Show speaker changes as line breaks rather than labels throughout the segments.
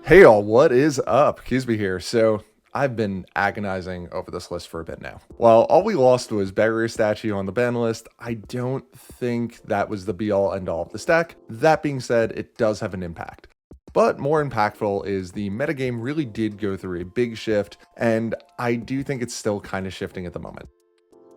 Hey all, what is up? Keasbey here. So I've been agonizing over this list for a bit now. While all we lost was Barrier Statue on the ban list, I don't think that was the be all end all of this deck. That being said, it does have an impact. But more impactful is the metagame really did go through a big shift, and I do think it's still kind of shifting at the moment.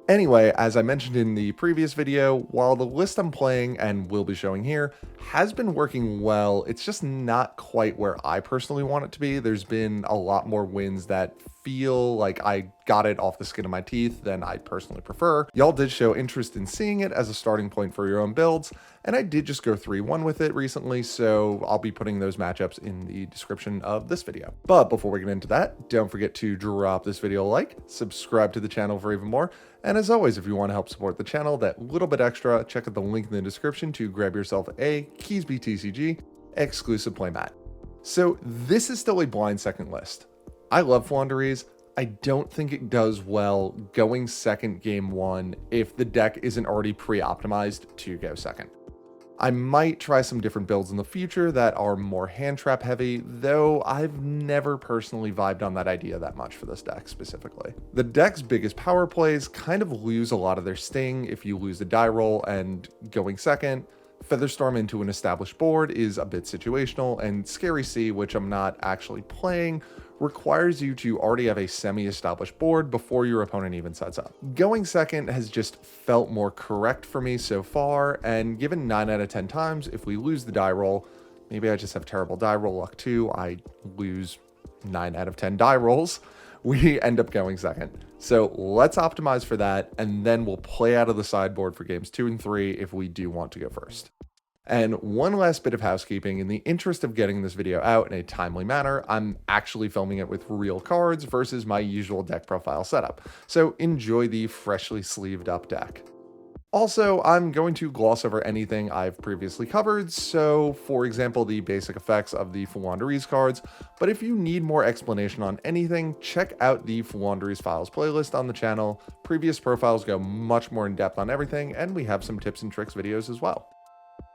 Anyway, as I mentioned in the previous video, while the list I'm playing and will be showing here has been working well, it's just not quite where I personally want it to be. There's been a lot more wins that feel like I got it off the skin of my teeth than I personally prefer. Y'all did show interest in seeing it as a starting point for your own builds, and I did just go 3-1 with it recently, so I'll be putting those matchups in the description of this video. But before we get into that, don't forget to drop this video a like, subscribe to the channel for even more, and as always, if you want to help support the channel that little bit extra, check out the link in the description to grab yourself a Keasbey TCG exclusive playmat. So this is still a blind second list. I love Floowandereeze. I don't think it does well going second game one if the deck isn't already pre-optimized to go second. I might try some different builds in the future that are more hand trap heavy, though I've never personally vibed on that idea that much for this deck specifically. The deck's biggest power plays kind of lose a lot of their sting if you lose the die roll, and going second, Featherstorm into an established board is a bit situational, and Scary Sea, which I'm not actually playing, requires you to already have a semi-established board before your opponent even sets up. Going second has just felt more correct for me so far, and given 9 out of 10 times, if we lose the die roll, maybe I just have terrible die roll luck too, I lose 9 out of 10 die rolls, we end up going second. So let's optimize for that, and then we'll play out of the sideboard for games 2 and 3 if we do want to go first. And one last bit of housekeeping, in the interest of getting this video out in a timely manner, I'm actually filming it with real cards versus my usual deck profile setup. So enjoy the freshly sleeved up deck. Also, I'm going to gloss over anything I've previously covered, so for example, the basic effects of the Floowandereeze cards, but if you need more explanation on anything, check out the Floowandereeze Files playlist on the channel. Previous profiles go much more in depth on everything, and we have some tips and tricks videos as well.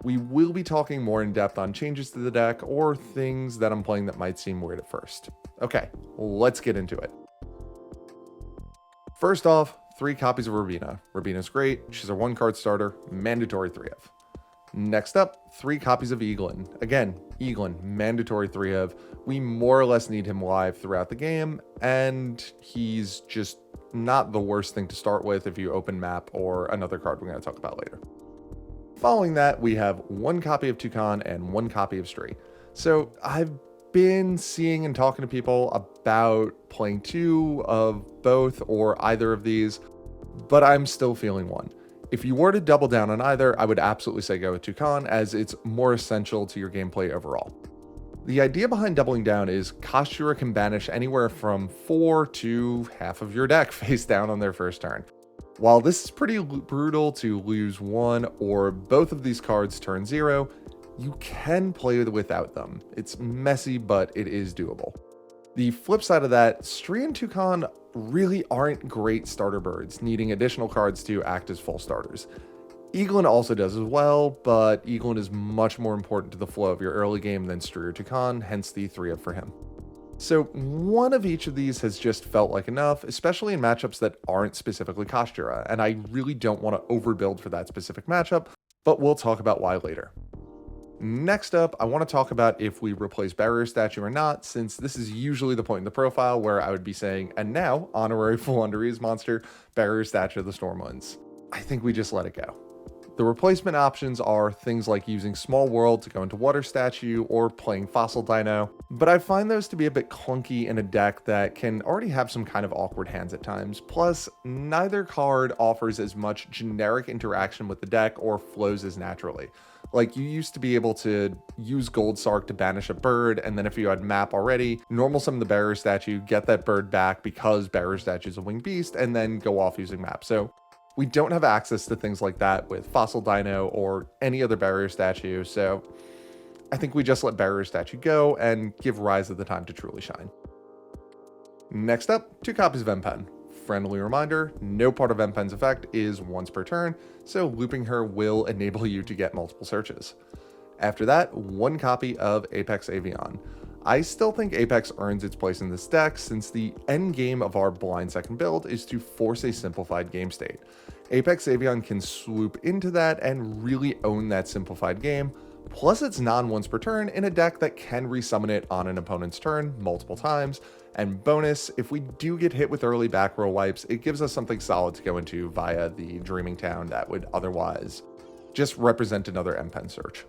We will be talking more in depth on changes to the deck or things that I'm playing that might seem weird at first. Okay, let's get into it. First off, 3 copies of Robina. Robina's great, she's a 1-card starter, mandatory 3 of. Next up, 3 copies of Eaglin. Again, Eaglin, mandatory 3 of. We more or less need him live throughout the game, and he's just not the worst thing to start with if you open map or another card we're going to talk about later. Following that, we have 1 copy of Toucan and 1 copy of Stree. So I've been seeing and talking to people about playing 2 of both or either of these, but I'm still feeling 1. If you were to double down on either, I would absolutely say go with Toucan, as it's more essential to your gameplay overall. The idea behind doubling down is Kashtira can banish anywhere from 4 to half of your deck face down on their first turn. While this is pretty brutal to lose 1 or both of these cards turn 0, you can play without them. It's messy, but it is doable. The flip side of that, Stree and Toucan really aren't great starter birds, needing additional cards to act as full starters. Eaglin also does as well, but Eaglin is much more important to the flow of your early game than Stree or Toucan, hence the 3 of for him. So one of each of these has just felt like enough, especially in matchups that aren't specifically Kashtira, and I really don't want to overbuild for that specific matchup, but we'll talk about why later. Next up, I want to talk about if we replace Barrier Statue or not, since this is usually the point in the profile where I would be saying, and now, honorary Floowandereeze monster, Barrier Statue of the Stormwinds. I think we just let it go. The replacement options are things like using Small World to go into Water Statue or playing Fossil Dino, but I find those to be a bit clunky in a deck that can already have some kind of awkward hands at times, plus neither card offers as much generic interaction with the deck or flows as naturally. Like, you used to be able to use Gold Sark to banish a bird, and then if you had map already, normal summon the Barrier Statue, get that bird back because Barrier Statue is a winged beast, and then go off using map. So we don't have access to things like that with Fossil Dino or any other Barrier Statue, so I think we just let Barrier Statue go and give Rise of the time to truly shine. Next up, 2 copies of M-Pen. Friendly reminder, no part of M-Pen's effect is once per turn, so looping her will enable you to get multiple searches. After that, 1 copy of Apex Avian. I still think Apex earns its place in this deck since the end game of our blind second build is to force a simplified game state. Apex Avian can swoop into that and really own that simplified game, plus it's non-once per turn in a deck that can resummon it on an opponent's turn multiple times, and bonus, if we do get hit with early back row wipes, it gives us something solid to go into via the Dreaming Town that would otherwise just represent another M-Pen search.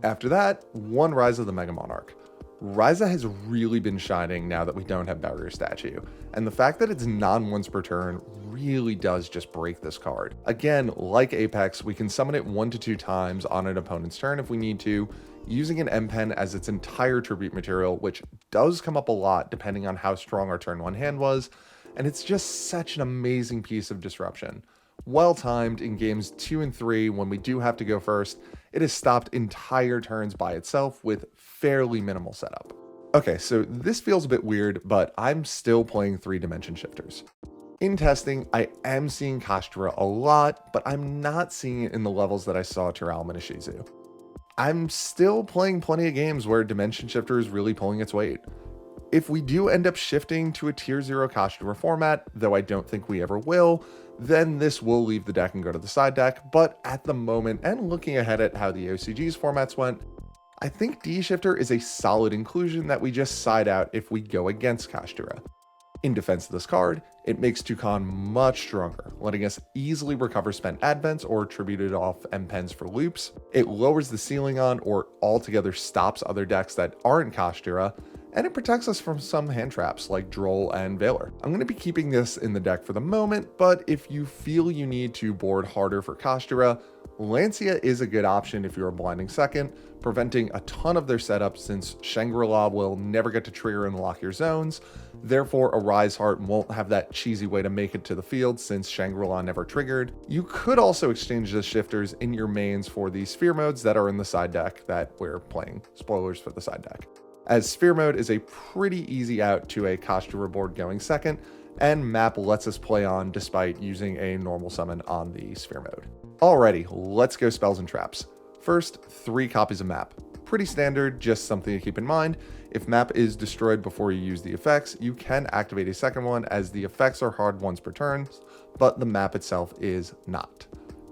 After that, one Ryza the Mega Monarch. Ryza has really been shining now that we don't have Barrier Statue, and the fact that it's non-once per turn really does just break this card. Again, like Apex, we can summon it 1 to 2 times on an opponent's turn if we need to, using an M-Pen as its entire tribute material, which does come up a lot depending on how strong our turn 1 hand was, and it's just such an amazing piece of disruption. Well timed in games 2 and 3 when we do have to go first, it has stopped entire turns by itself with fairly minimal setup. Okay, so this feels a bit weird, but I'm still playing 3-dimension shifters. In testing, I am seeing Kashtira a lot, but I'm not seeing it in the levels that I saw Teralm and Ishizu. I'm still playing plenty of games where Dimension Shifter is really pulling its weight. If we do end up shifting to a tier 0 Kashtira format, though I don't think we ever will, then this will leave the deck and go to the side deck, but at the moment, and looking ahead at how the OCG's formats went, I think D-Shifter is a solid inclusion that we just side out if we go against Kashtira. In defense of this card, it makes Toucan much stronger, letting us easily recover spent advents or tributed off M-Pens for loops. It lowers the ceiling on or altogether stops other decks that aren't Kashtira, and it protects us from some hand traps like Droll and Veiler. I'm going to be keeping this in the deck for the moment, but if you feel you need to board harder for Kashtira, Lancia is a good option if you're a blinding second, preventing a ton of their setups since Shangri-La will never get to trigger and lock your zones. Therefore, a Rise Heart won't have that cheesy way to make it to the field since Shangri-La never triggered. You could also exchange the shifters in your mains for the sphere modes that are in the side deck that we're playing. Spoilers for the side deck, as sphere mode is a pretty easy out to a Kashtira board going second, and map lets us play on despite using a normal summon on the sphere mode. Alrighty, let's go spells and traps. First, 3 copies of map. Pretty standard, just something to keep in mind. If map is destroyed before you use the effects, you can activate a second one as the effects are hard once per turn, but the map itself is not.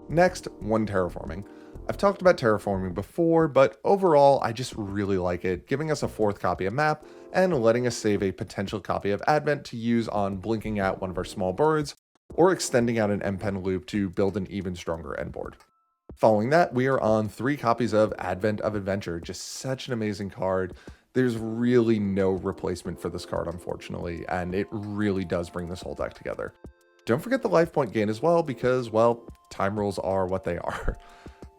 Next, 1 terraforming. I've talked about terraforming before, but overall I just really like it, giving us a 4th copy of map and letting us save a potential copy of Advent to use on blinking out one of our small birds, or extending out an M-Pen loop to build an even stronger end board. Following that, we are on 3 copies of Advent of Adventure, just such an amazing card. There's really no replacement for this card, unfortunately, and it really does bring this whole deck together. Don't forget the life point gain as well, because, well, time rules are what they are.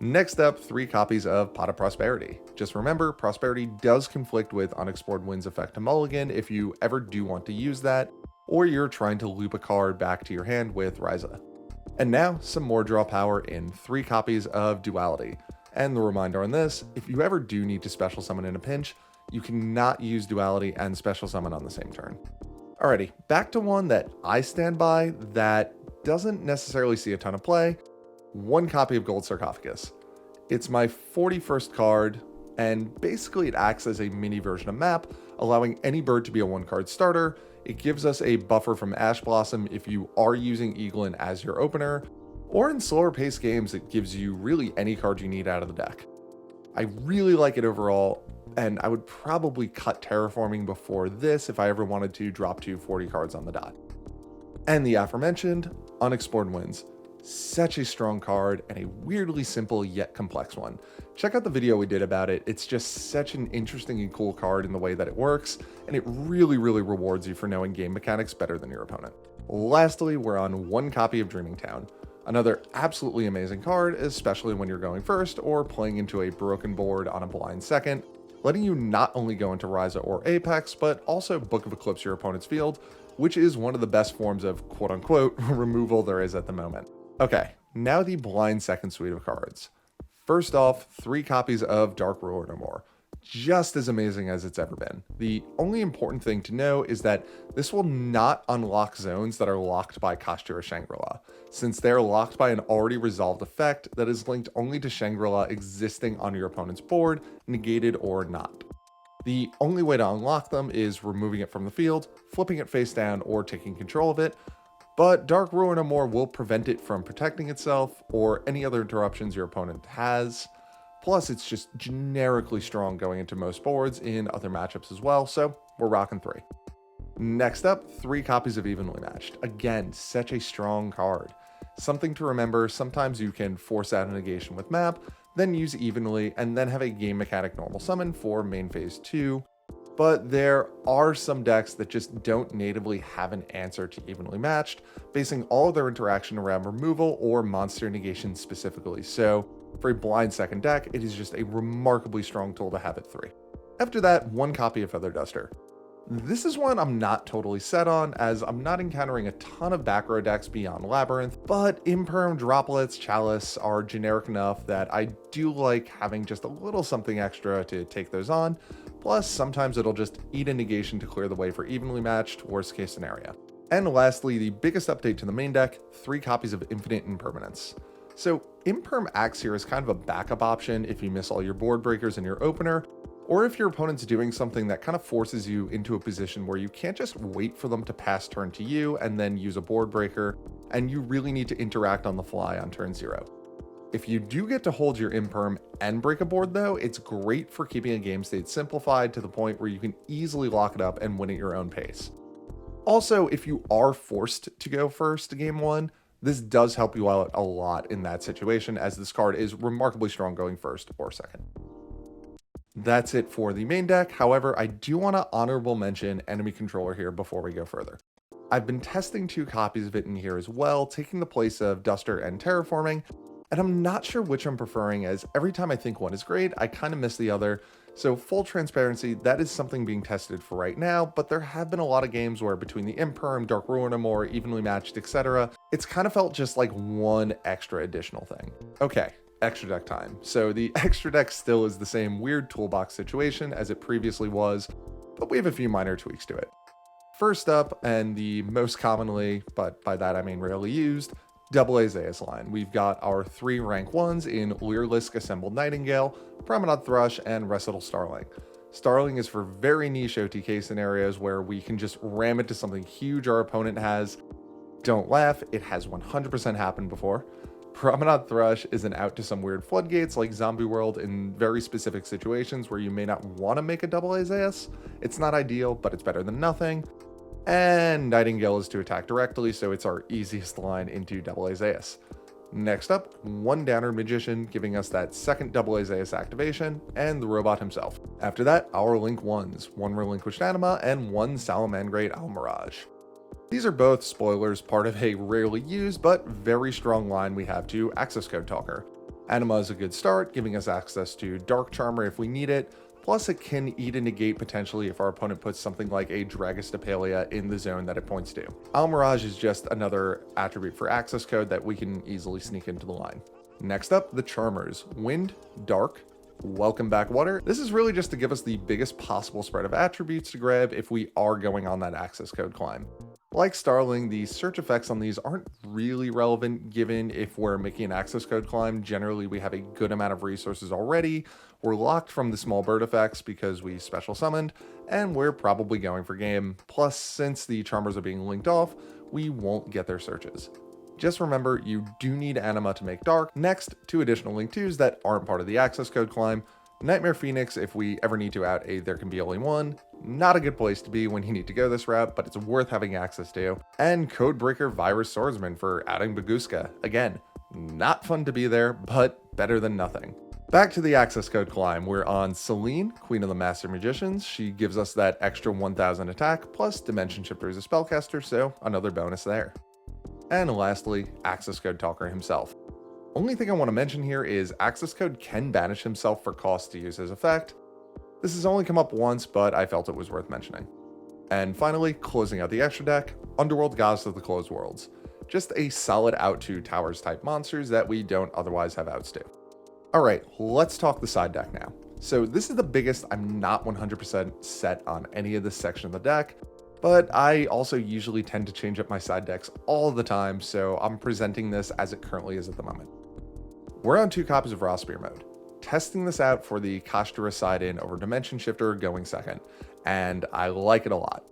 Next up, 3 copies of Pot of Prosperity. Just remember, Prosperity does conflict with Unexplored Winds effect to mulligan if you ever do want to use that, or you're trying to loop a card back to your hand with Ryza. And now, some more draw power in 3 copies of Duality. And the reminder on this, if you ever do need to special summon in a pinch, you cannot use Duality and special summon on the same turn. Alrighty, back to one that I stand by that doesn't necessarily see a ton of play. 1 copy of Gold Sarcophagus. It's my 41st card, and basically it acts as a mini version of map, allowing any bird to be a 1-card starter. It gives us a buffer from Ash Blossom if you are using Eaglin as your opener, or in slower paced games it gives you really any card you need out of the deck. I really like it overall, and I would probably cut Terraforming before this if I ever wanted to drop to 40 cards on the dot. And the aforementioned Unexplored Winds. Such a strong card and a weirdly simple yet complex one. Check out the video we did about it. It's just such an interesting and cool card in the way that it works, and it really rewards you for knowing game mechanics better than your opponent. Lastly, we're on 1 copy of Dreaming Town. Another absolutely amazing card, especially when you're going first or playing into a broken board on a blind second, letting you not only go into Ryza or Apex, but also Book of Eclipse your opponent's field, which is one of the best forms of quote-unquote removal there is at the moment. Okay, now the blind second suite of cards. First off, 3 copies of Dark Ruler No More. Just as amazing as it's ever been. The only important thing to know is that this will not unlock zones that are locked by Kashtira Shangri-La, since they are locked by an already resolved effect that is linked only to Shangri-La existing on your opponent's board, negated or not. The only way to unlock them is removing it from the field, flipping it face down, or taking control of it, but Dark Ruin or more will prevent it from protecting itself or any other interruptions your opponent has. Plus, it's just generically strong going into most boards in other matchups as well, so we're rocking 3. Next up, 3 copies of Evenly Matched. Again, such a strong card. Something to remember, sometimes you can force out a negation with map, then use Evenly, and then have a game mechanic normal summon for main phase 2. But there are some decks that just don't natively have an answer to Evenly Matched, basing all of their interaction around removal or monster negation specifically. So for a blind second deck, it is just a remarkably strong tool to have at 3. After that, 1 copy of Feather Duster. This is one I'm not totally set on, as I'm not encountering a ton of back row decks beyond Labyrinth, but Imperm, Droplets, Chalice are generic enough that I do like having just a little something extra to take those on, plus sometimes it'll just eat a negation to clear the way for Evenly Matched, worst case scenario. And lastly, the biggest update to the main deck, 3 copies of Infinite Impermanence. So Imperm acts here as kind of a backup option if you miss all your board breakers in your opener, or if your opponent's doing something that kind of forces you into a position where you can't just wait for them to pass turn to you and then use a board breaker, and you really need to interact on the fly on turn 0. If you do get to hold your Imperm and break a board though, it's great for keeping a game state simplified to the point where you can easily lock it up and win at your own pace. Also, if you are forced to go first game 1, this does help you out a lot in that situation, as this card is remarkably strong going first or second. That's it for the main deck. However, I do want to honorable mention Enemy Controller here before we go further. I've been testing 2 copies of it in here as well, taking the place of Duster and Terraforming, and I'm not sure which I'm preferring, as every time I think one is great, I kind of miss the other. So full transparency, that is something being tested for right now, but there have been a lot of games where between the Imperm, Dark Ruin or more, Evenly Matched, etc., it's kind of felt just like one extra additional thing. Okay, extra deck time. So the extra deck still is the same weird toolbox situation as it previously was, but we have a few minor tweaks to it. First up, and the most commonly, but by that I mean rarely used, double Azais line. We've got our 3 rank 1s in Leerlisk Assembled Nightingale, Promenade Thrush, and Recital Starling. Starling is for very niche OTK scenarios where we can just ram into something huge our opponent has. Don't laugh, it has 100% happened before. Promenade Thrush is an out to some weird floodgates like Zombie World in very specific situations where you may not want to make a double Azais. It's not ideal, but it's better than nothing. And Nightingale is to attack directly, so it's our easiest line into double Azais. Next up, 1 Downer Magician, giving us that second double Azais activation, and the robot himself. After that, our Link 1s, 1 Relinquished Anima and 1 Salamangreat Almirage. These are both, spoilers, part of a rarely used but very strong line we have to Access Code Talker. Anima is a good start, giving us access to Dark Charmer if we need it, plus it can eat a negate potentially if our opponent puts something like a Dragostapelia in the zone that it points to. Almirage is just another attribute for access code that we can easily sneak into the line. Next up, the Charmers. Wind, Dark, Welcome Back Water. This is really just to give us the biggest possible spread of attributes to grab if we are going on that access code climb. Like Starling, the search effects on these aren't really relevant given if we're making an access code climb. Generally, we have a good amount of resources already, we're locked from the small bird effects because we special summoned, and we're probably going for game. Plus, since the Charmers are being linked off, we won't get their searches. Just remember, you do need Anima to make Dark. Next, 2 additional Link 2s that aren't part of the access code climb. Nightmare Phoenix if we ever need to out a There Can Be Only One. Not a good place to be when you need to go this route, but it's worth having access to. And Codebreaker Virus Swordsman for outing Baguska. Again, not fun to be there, but better than nothing. Back to the access code climb, we're on Celine, Queen of the Master Magicians. She gives us that extra 1000 attack, plus Dimension Shifter as a spellcaster, so another bonus there. And lastly, Access Code Talker himself. Only thing I want to mention here is Access Code can banish himself for cost to use his effect. This has only come up once, but I felt it was worth mentioning. And finally, closing out the extra deck, Underworld Gods of the Closed Worlds. Just a solid out to Towers type monsters that we don't otherwise have outs to. Alright, let's talk the side deck now. So this is the biggest. I'm not 100% set on any of this section of the deck, but I also usually tend to change up my side decks all the time, so I'm presenting this as it currently is at the moment. We're on 2 copies of Raw Spear mode. testing this out for the Kashtira side-in over Dimension Shifter going second, and I like it a lot.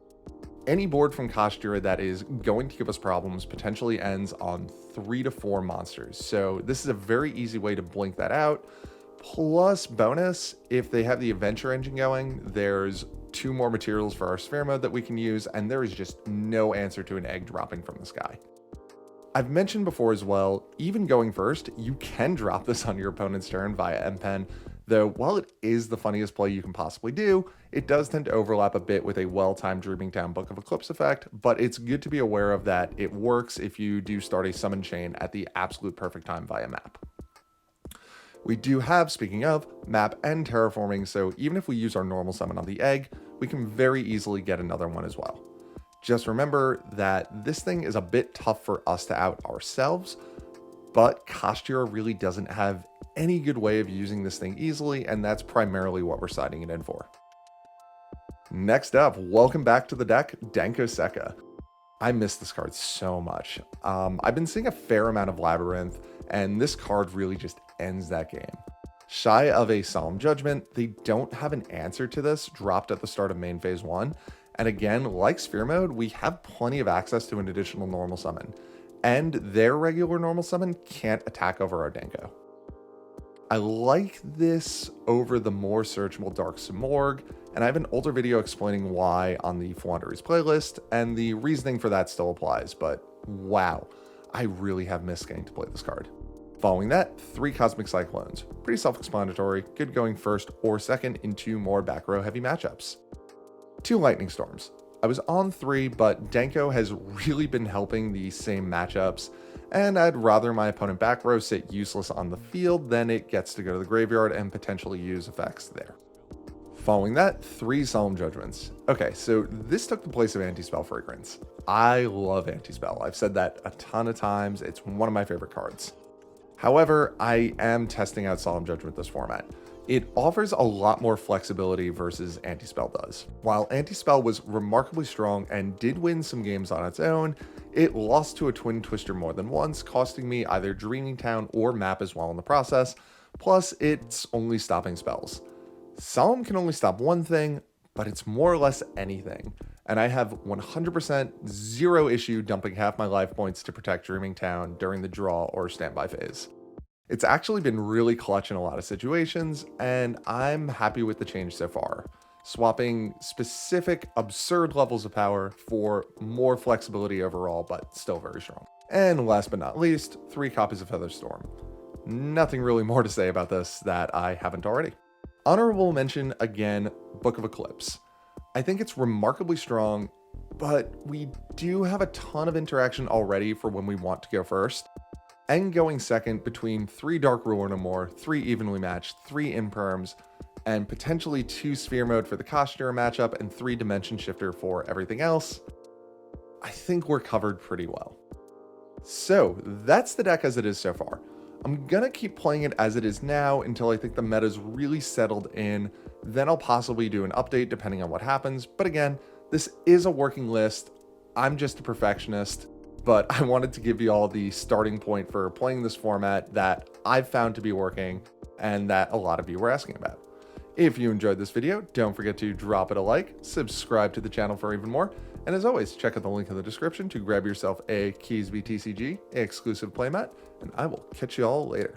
Any board from Kashtira that is going to give us problems potentially ends on 3 to 4 monsters, so this is a very easy way to blink that out. Plus bonus, if they have the adventure engine going, there's 2 more materials for our sphere mode that we can use, and there is just no answer to an egg dropping from the sky. I've mentioned before as well, even going first, you can drop this on your opponent's turn via M-Pen, though while it is the funniest play you can possibly do, it does tend to overlap a bit with a well-timed Dreaming Town Book of Eclipse effect, but it's good to be aware of that it works if you do start a summon chain at the absolute perfect time via map. We do have, speaking of, map and terraforming, so even if we use our normal summon on the egg, we can very easily get another one as well. Just remember that this thing is a bit tough for us to out ourselves, but Kashtira really doesn't have any good way of using this thing easily, and that's primarily what we're siding it in for. Next up, welcome back to the deck, Denko Sekka. I miss this card so much. I've been seeing a fair amount of Labyrinth, and this card really just ends that game. Shy of a Solemn Judgment, they don't have an answer to this dropped at the start of main phase 1, and again, like Sphere Mode, we have plenty of access to an additional normal summon, and their regular normal summon can't attack over our Denko. I like this over the more searchable Dark Simorgh, and I have an older video explaining why on the Floowandereeze playlist, and the reasoning for that still applies, but wow, I really have missed getting to play this card. Following that, 3 Cosmic Cyclones. Pretty self-explanatory, good going first or second in 2 more back row heavy matchups. 2 Lightning Storms. I was on 3, but Denko has really been helping the same matchups, and I'd rather my opponent back row sit useless on the field than it gets to go to the graveyard and potentially use effects there. Following that, 3 Solemn Judgments. Okay, so this took the place of Anti-Spell Fragrance. I love Anti-Spell. I've said that a ton of times. It's one of my favorite cards. However, I am testing out Solemn Judgment this format. It offers a lot more flexibility versus Anti-Spell does. While Anti-Spell was remarkably strong and did win some games on its own, it lost to a Twin Twister more than once, costing me either Dreaming Town or map as well in the process, plus it's only stopping spells. Solemn can only stop one thing, but it's more or less anything, and I have 100% zero issue dumping half my life points to protect Dreaming Town during the draw or standby phase. It's actually been really clutch in a lot of situations, and I'm happy with the change so far, swapping specific absurd levels of power for more flexibility overall, but still very strong. And last but not least, 3 copies of Featherstorm. Nothing really more to say about this that I haven't already. Honorable mention again, Book of Eclipse. I think it's remarkably strong, but we do have a ton of interaction already for when we want to go first. And going second between 3 Dark Ruler no more, 3 evenly matched, 3 imperms, and potentially 2 Sphere Mode for the Kashtira matchup and 3 Dimension Shifter for everything else, I think we're covered pretty well. So that's the deck as it is so far. I'm gonna keep playing it as it is now until I think the meta's really settled in, then I'll possibly do an update depending on what happens, but again, this is a working list. I'm just a perfectionist, but I wanted to give you all the starting point for playing this format that I've found to be working and that a lot of you were asking about. If you enjoyed this video, don't forget to drop it a like, subscribe to the channel for even more, and as always, check out the link in the description to grab yourself a Keasbey TCG exclusive playmat, and I will catch you all later.